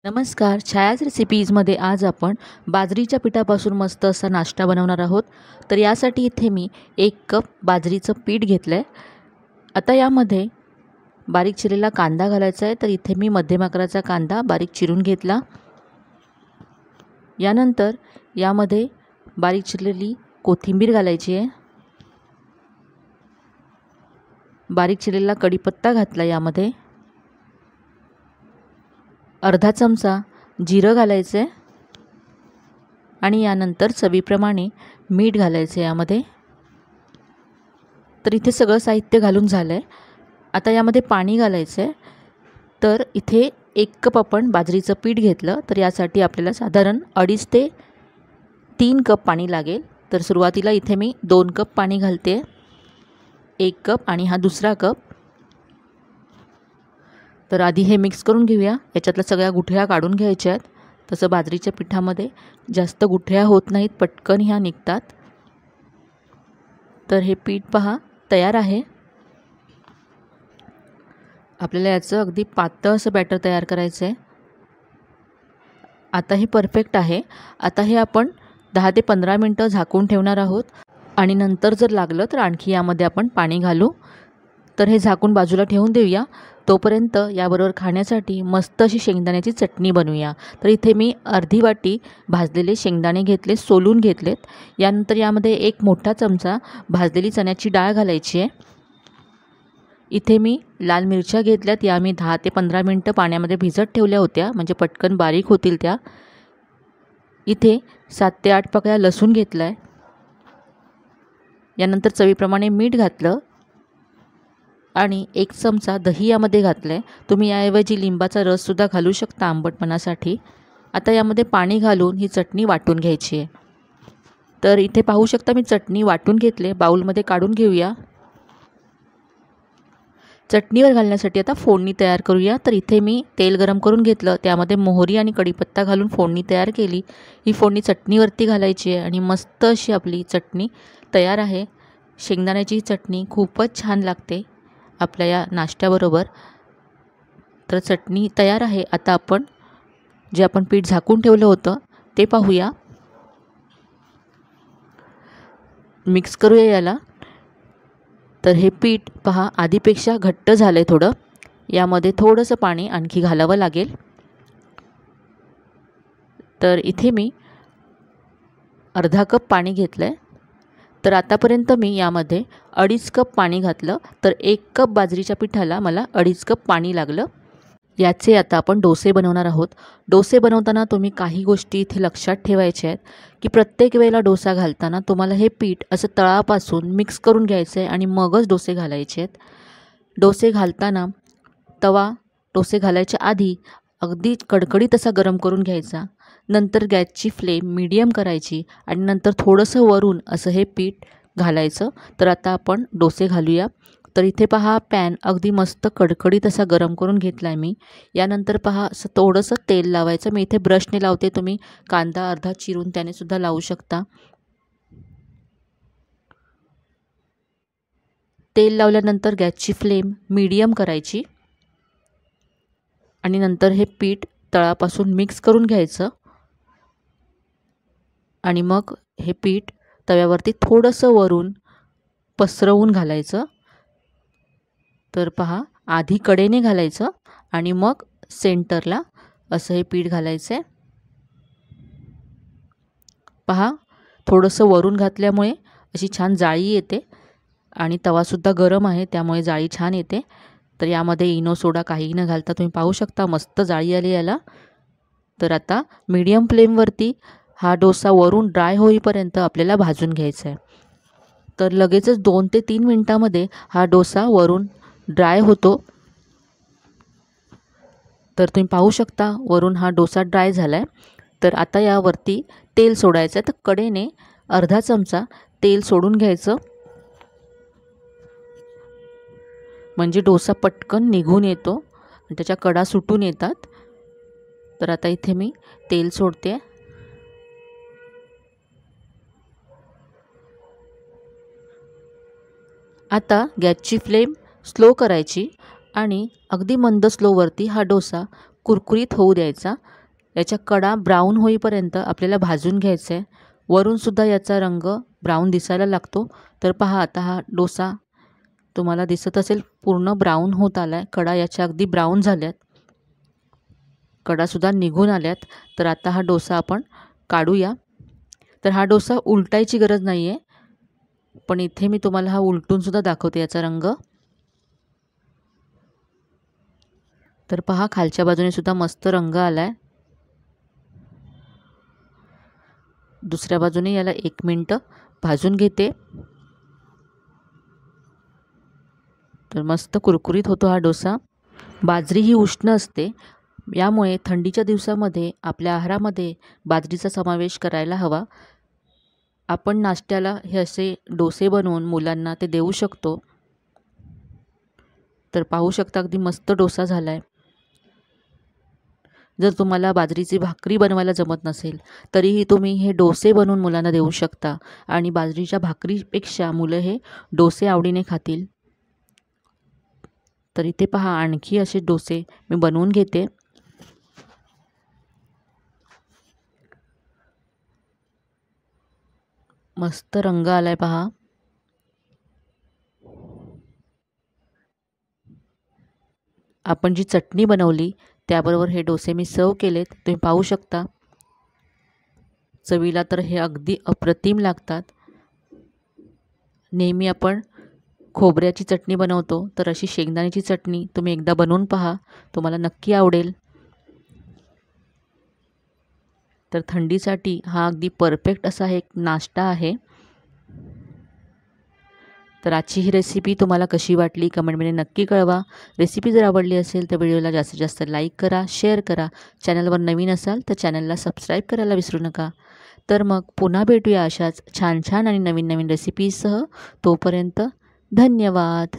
नमस्कार, छायाच रेसिपीजमध्ये आज आपण बाजरीच्या पिठापासून मस्त असा नाश्ता बनवणार आहोत। तर यासाठी इथे मी 1 कप बाजरीचं पीठ घेतलं आहे। आता यामध्ये बारीक चिरलेला कांदा घालायचा आहे। तर इथे मी मध्यम आकाराचा कांदा बारीक चिरून घेतला। यानंतर यामध्ये बारीक चिरलेली कोथिंबीर घालायची आहे। बारीक चिरलेला कढीपत्ता घातला यामध्ये। अर्धा चमचा जिरं घालायचं आहे आणि यानंतर चवीप्रमाणे मीठ घालायचं यामध्ये। तर इथे सगळं साहित्य घालून झालं आहे। आता यामध्ये पाणी घालायचं आहे। तर इथे 1 कप आपण बाजरीचं पीठ घेतलं, तर यासाठी आपल्याला साधारण 2.5 ते 3 कप पाणी लागेल। तर सुरुवातीला इथे मी 2 कप पाणी घालते, 1 कप आणि हा दुसरा कप। तर आधी हे मिक्स करून घेऊया। याच्यातल्या सगळ्या गुठळ्या काढून घ्यायच्या आहेत। तसं बाजरीच्या पिठामध्ये जास्त गुठळ्या होत नाहीत, पटकन ह्या निघतात। तर हे पीठ पहा तयार आहे। आपल्याला याचं अगदी पातळ असं बॅटर तयार करायचं आहे। आता हे परफेक्ट आहे। आता हे आपण 10 ते 15 मिनिटं झाकून ठेवणार आहोत आणि नंतर जर लागलं तर आणखी यामध्ये आपण पाणी घालू। तर हे झाकून बाजूला ठेवून देऊया। तोपर्यंत याबरोबर खाण्यासाठी मस्त अशी शेंगदाण्याची चटणी बनवूया। तर इथे मी अर्धी वाटी भाजलेले शेंगदाणे घेतले, सोलून घेतलेत। यानंतर यामध्ये 1 मोठा चमचा भाजलेली चण्याची डाळ घालायची आहे। इथे मी लाल मिरच्या घेतल्यात, या मी 10 ते 15 मिनिटं पाण्यामध्ये भिजत ठेवल्या होत्या, म्हणजे पटकन बारीक होतील त्या। इथे 7 ते 8 पाकळ्या लसूण घेतला आहे। यानंतर चवीप्रमाणे मीठ घातलं आणि 1 चमचा दही यामध्ये घातलं आहे। तुम्ही याऐवजी लिंबाचा रससुद्धा घालू शकता आंबटपणासाठी। आता यामध्ये पाणी घालून ही चटणी वाटून घ्यायची आहे। तर इथे पाहू शकता मी चटणी वाटून घेतले, बाउलमध्ये काढून घेऊया। चटणीवर घालण्यासाठी आता फोडणी तयार करूया। तर इथे मी तेल गरम करून घेतलं, त्यामध्ये मोहरी आणि कढीपत्ता घालून फोडणी तयार केली। ही फोडणी चटणीवरती घालायची आहे आणि मस्त अशी आपली चटणी तयार आहे। शेंगदाण्याची चटणी खूपच छान लागते आपल्या या नाश्त्याबरोबर। तर चटणी तयार आहे। आता आपण जे आपण पीठ झाकून ठेवलं होतं ते पाहूया। मिक्स करूया याला। तर हे पीठ पहा आधीपेक्षा घट्ट झालं आहे थोडं। यामध्ये थोडंसं पाणी आणखी घालावं लागेल। तर इथे मी अर्धा कप पाणी घेतलं आहे। तर आतापर्यंत मी यामध्ये 2.5 कप पाणी घातलं, तर 1 कप बाजरीच्या पिठाला मला 2.5 कप पाणी लागलं। याचे आता आपण डोसे बनवणार आहोत। डोसे बनवताना तुम्ही काही गोष्टी इथे लक्षात ठेवायच्या आहेत की प्रत्येक वेळेला डोसा घालताना तुम्हाला हे पीठ असं तळापासून मिक्स करून घ्यायचं आहे आणि मगच डोसे घालायचे आहेत। डोसे घालताना तवा डोसे घालायच्या आधी अगदी कडकडीत असा गरम करून घ्यायचा। नंतर गॅसची फ्लेम मीडियम करायची आणि नंतर थोडंसं वरून असं हे पीठ घालायचं। तर आता आपण डोसे घालूया। तर इथे पहा पॅन अगदी मस्त कडकडीत असा गरम करून घेतला आहे मी। यानंतर पहा असं थोडंसं तेल लावायचं। मी इथे ब्रशने लावते, तुम्ही कांदा अर्धा चिरून त्याने सुद्धा लावू शकता। तेल लावल्यानंतर गॅसची फ्लेम मीडियम करायची आणि नंतर हे पीठ तळापासून मिक्स करून घ्यायचं आणि मग हे पीठ तव्यावरती थोडंसं वरून पसरवून घालायचं। तर पहा आधी कडेने घालायचं आणि मग सेंटरला असं हे पीठ घालायचं आहे। पहा थोडंसं वरून घातल्यामुळे अशी छान जाळी येते आणि तवासुद्धा गरम आहे, त्यामुळे जाळी छान येते। तर यामध्ये इनो सोडा काहीही न घालता तुम्ही पाहू शकता मस्त जाळी आली याला। तर आता मीडियम फ्लेमवरती हा डोसा वरून ड्राय होईपर्यंत आपल्याला भाजून घ्यायचा आहे। तर लगेचच 2 ते 3 मिनिटांमध्ये हा डोसा वरून ड्राय होतो। तर तुम्ही पाहू शकता वरून हा डोसा ड्राय झाला आहे। तर आता यावरती तेल सोडायचं आहे। तर कडेने अर्धा चमचा तेल सोडून घ्यायचं, म्हणजे डोसा पटकन निघून येतो आणि त्याच्या कडा सुटून येतात। तर आता इथे मी तेल सोडते। आता गॅसची फ्लेम स्लो करायची आणि अगदी मंद स्लोवरती हा डोसा कुरकुरीत होऊ द्यायचा। याच्या कडा ब्राऊन होईपर्यंत आपल्याला भाजून घ्यायचं आहे. वरूनसुद्धा याचा रंग ब्राऊन दिसायला लागतो. तर पहा आता हा डोसा तुम्हाला दिसत असेल पूर्ण ब्राऊन होत आला आहे. कडा याच्या अगदी ब्राऊन झाल्यात, कडासुद्धा निघून आल्यात. तर आता हा डोसा आपण काढूया. तर हा डोसा उलटायची गरज नाही आहे, पण इथे मी तुम्हाला हा उलटूनसुद्धा दाखवते याचा रंग. तर पहा खालच्या बाजूने सुद्धा मस्त रंग आला आहे. दुसऱ्या बाजूने याला 1 मिनटं भाजून घेते. तर मस्त कुरकुरीत होतो हा डोसा. बाजरी ही उष्ण असते, यामुळे थंडीच्या दिवसामध्ये आपल्या आहारामध्ये बाजरीचा समावेश करायला हवा. आपण नाश्त्याला हे असे डोसे बनवून मुलांना ते देऊ शकतो. तर पाहू शकता अगदी मस्त डोसा झाला आहे. जर तुम्हाला बाजरीची भाकरी बनवायला जमत नसेल तरीही तुम्ही हे डोसे बनवून मुलांना देऊ शकता आणि बाजरीच्या भाकरीपेक्षा मुलं हे डोसे आवडीने खातील. तर इथे पहा आणखी असे डोसे मी बनवून घेते. मस्त रंग आलाय पहा. आपण जी चटणी बनवली त्याबरोबर हे डोसे मी सर्व केलेत. तुम्ही पाहू शकता. चवीला तर हे अगदी अप्रतिम लागतात. नेहमी आपण खोबऱ्याची चटणी बनवतो, तर अशी शेंगदाण्याची चटणी तुम्ही एकदा बनवून पहा, तुम्हाला नक्की आवडेल. तर थंडीसाठी हा अगदी परफेक्ट असा एक नाश्ता आहे. तर आजची ही रेसिपी तुम्हाला कशी वाटली कमेंटमध्ये नक्की कळवा. रेसिपी जर आवडली असेल तर व्हिडिओला जास्तीत जास्त लाईक करा, शेअर करा. चॅनलवर नवीन असाल तर चॅनलला सबस्क्राईब करायला विसरू नका. तर मग पुन्हा भेटूया अशाच छान छान आणि नवीन नवीन रेसिपीजसह. तोपर्यंत धन्यवाद.